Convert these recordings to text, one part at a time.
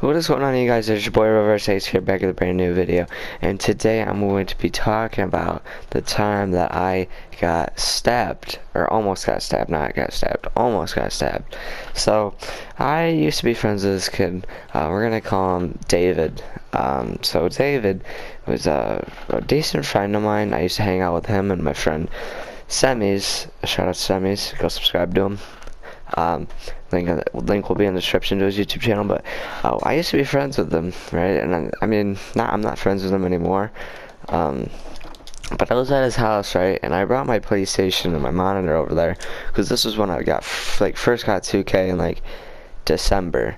What is going on, you guys? It's your boy Reverse Ace here, back with a brand new video. And today I'm going to be talking about the time that I got stabbed, or almost got stabbed. Not got stabbed, almost got stabbed. So I used to be friends with this kid. We're gonna call him David. So David was a decent friend of mine. I used to hang out with him and my friend Semis. Shout out to Semis. Go subscribe to him. Link will be in the description to his YouTube channel. But I used to be friends with them, right? And I mean, I'm not friends with him anymore. But I was at his house, right? And I brought my PlayStation and my monitor over there because this was when I got first got 2K in December,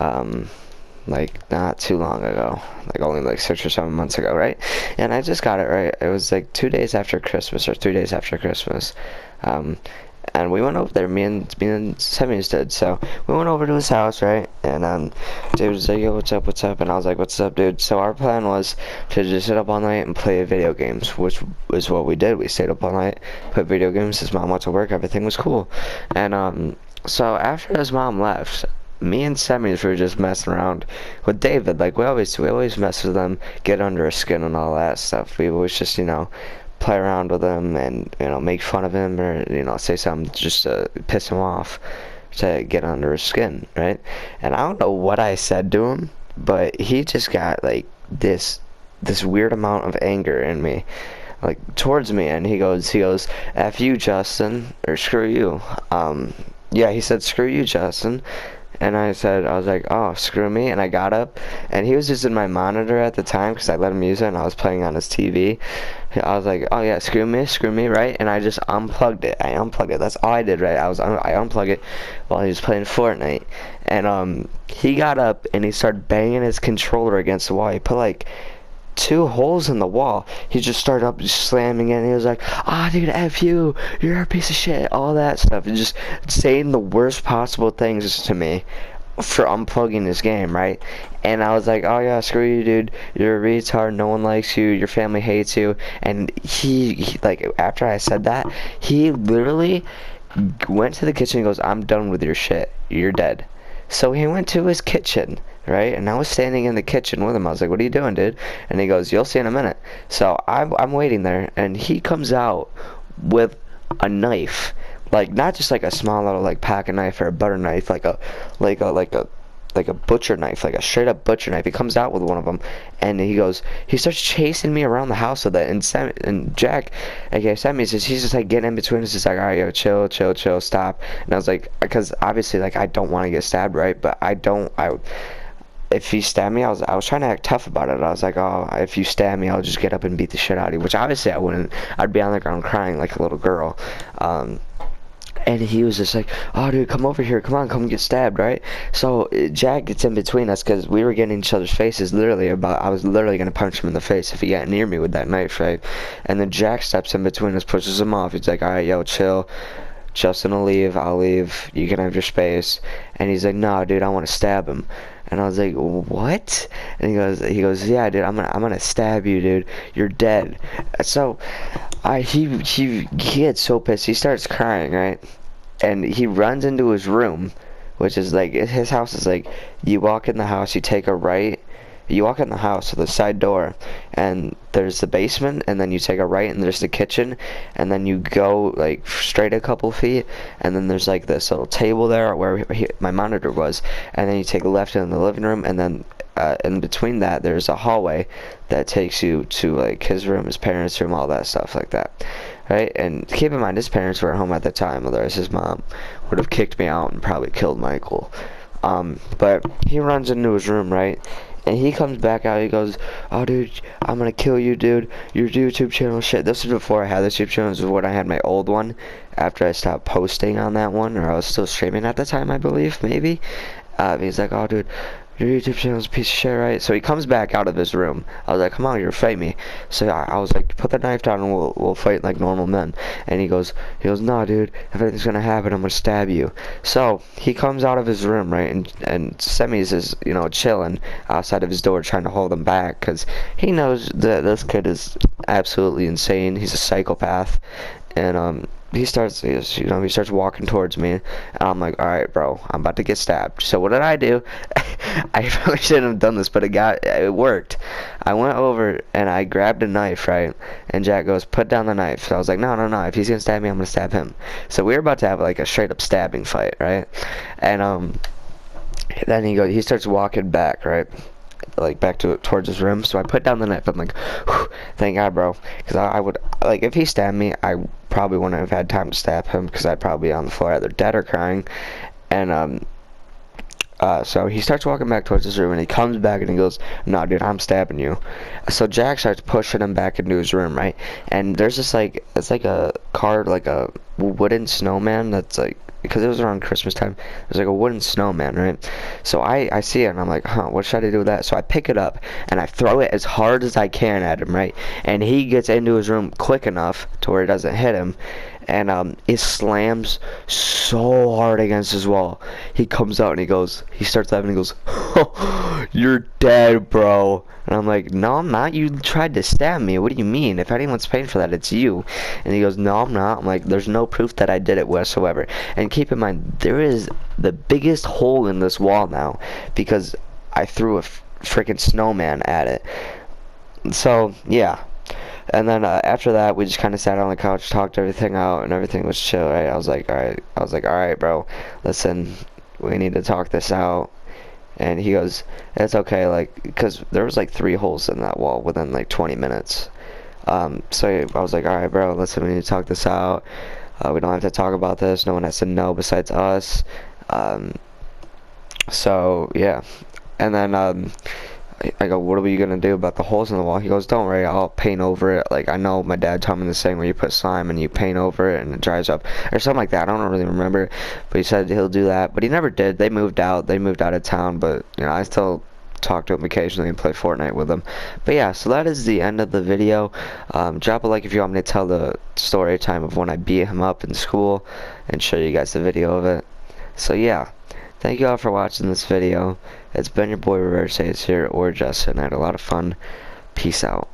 not too long ago, only 6 or 7 months ago, right? And I just got it, right? It was 2 days after Christmas or 3 days after Christmas. And we went over there, me and Semis did. So we went over to his house, right? And David was like, "Yo, what's up?" And I was like, "What's up, dude?" So our plan was to just sit up all night and play video games, which is what we did. We stayed up all night, played video games. His mom went to work, everything was cool. And so after his mom left, me and Semis were just messing around with David, like we always do. We always mess with him, get under his skin and all that stuff. We always just, play around with him and, make fun of him or, say something just to piss him off, to get under his skin, right? And I don't know what I said to him, but he just got this weird amount of anger in me, towards me, and he goes, "F you, Justin," or "Screw you." Yeah, he said, "Screw you, Justin." And I was like, "Oh, screw me." And I got up, and he was using my monitor at the time because I let him use it and I was playing on his TV. I was like, "Oh yeah, screw me," right? And I just unplugged it. That's all I did, right? I unplugged it while he was playing Fortnite. And he got up and he started banging his controller against the wall. He put 2 holes in the wall. He just started up slamming it, and he was like, "Dude, F you, you're a piece of shit," all that stuff, and just saying the worst possible things to me for unplugging this game, right? And I was like, "Oh yeah, screw you, dude, you're a retard, no one likes you, your family hates you." And he after I said that, he literally went to the kitchen and goes, "I'm done with your shit, you're dead." So he went to his kitchen, right? And I was standing in the kitchen with him. I was like, "What are you doing, dude?" And he goes, "You'll see in a minute." So I'm waiting there, and he comes out with a knife, not just a small little pocket knife or a butter knife, like a butcher knife, like a straight up butcher knife. He comes out with one of them, and he starts chasing me around the house with it. And Jack, aka Sammy, says he's just getting in between us. He's like, "All right, yo, chill, stop." And I was like, because obviously I don't want to get stabbed, right? But if he stabbed me, I was trying to act tough about it. I was like, "Oh, if you stab me, I'll just get up and beat the shit out of you," which obviously I wouldn't. I'd be on the ground crying like a little girl. And he was just like, "Oh, dude, come over here. Come on, come get stabbed," right? So Jack gets in between us because we were getting in each other's faces. I was literally going to punch him in the face if he got near me with that knife, right? And then Jack steps in between us, pushes him off. He's like, "All right, yo, chill. Justin will leave. I'll leave. You can have your space." And he's like, "No, dude, I want to stab him." And I was like, "What?" And he goes, "Yeah, dude, I'm gonna stab you, dude. You're dead." So, he gets so pissed. He starts crying, right? And he runs into his room, which is his house is you walk in the house, you take a right. You walk in the house to the side door, and there's the basement, and then you take a right, and there's the kitchen, and then you go straight a couple feet, and then there's this little table there where my monitor was, and then you take a left in the living room, and then in between that there's a hallway that takes you to his room, his parents' room, all that stuff like that, right? And keep in mind, his parents were at home at the time, otherwise his mom would have kicked me out and probably killed Michael. But he runs into his room, right? And he comes back out, he goes, "Oh, dude, I'm gonna kill you, dude. Your YouTube channel shit." This was before I had this YouTube channel. This was when I had my old one, after I stopped posting on that one, or I was still streaming at the time, I believe, maybe. He's like, "Oh, dude, your YouTube channel's a piece of shit, right?" So he comes back out of his room. I was like, "Come on, you're fight me." So I was like, "Put the knife down and we'll fight like normal men." And he goes, "No, dude, if anything's gonna happen, I'm gonna stab you." So he comes out of his room, right? And Semis is, chilling outside of his door, trying to hold him back, because he knows that this kid is absolutely insane. He's a psychopath. And he starts walking towards me, and I'm like, all right, bro, I'm about to get stabbed. So what did I do? I probably shouldn't have done this, but it worked. I went over and I grabbed a knife, right? And Jack goes, put down the knife. So I was like, no, no, no. If he's gonna stab me, I'm gonna stab him. So we were about to have like a straight up stabbing fight, right? And then he starts walking back, right? Like back towards his room. So I put down the knife. I'm like, whew, thank God, bro, because I would, like, if he stabbed me, I probably wouldn't have had time to stab him, because I'd probably be on the floor either dead or crying. And so he starts walking back towards his room, and he comes back and he goes, no, dude, I'm stabbing you. So Jack starts pushing him back into his room, right? And there's this, like, it's like a card, like a wooden snowman that's like, because it was around Christmas time, there's like a wooden snowman, right? So I see it, and I'm like, huh, what should I do with that? So I pick it up, and I throw it as hard as I can at him, right? And he gets into his room quick enough to where it doesn't hit him, and it slams so hard against his wall. He comes out and he starts laughing and he goes, oh, you're dead, bro. And I'm like, no, I'm not. You tried to stab me. What do you mean? If anyone's paying for that, it's you. And he goes, no, I'm not. I'm like, there's no proof that I did it whatsoever. And keep in mind, there is the biggest hole in this wall now because I threw a freaking snowman at it. So, yeah. And then after that, we just kind of sat on the couch, talked everything out, and everything was chill, right? I was like, all right, bro, listen, we need to talk this out. And he goes, it's okay, like, because there was like 3 holes in that wall within like 20 minutes. So I was like, all right, bro, listen, we need to talk this out. We don't have to talk about this. No one has to know besides us. So yeah. And then I go, what are we gonna do about the holes in the wall? He goes, don't worry, I'll paint over it. Like, I know my dad told me the same, where you put slime and you paint over it and it dries up, or something like that. I don't really remember, but he said he'll do that, but he never did. They moved out of town, but you know, I still talk to him occasionally and play Fortnite with him. But yeah, so that is the end of the video. Drop a like if you want me to tell the story time of when I beat him up in school and show you guys the video of it. So yeah, thank you all for watching this video. It's been your boy Reverse It's here, or Justin. I had a lot of fun. Peace out.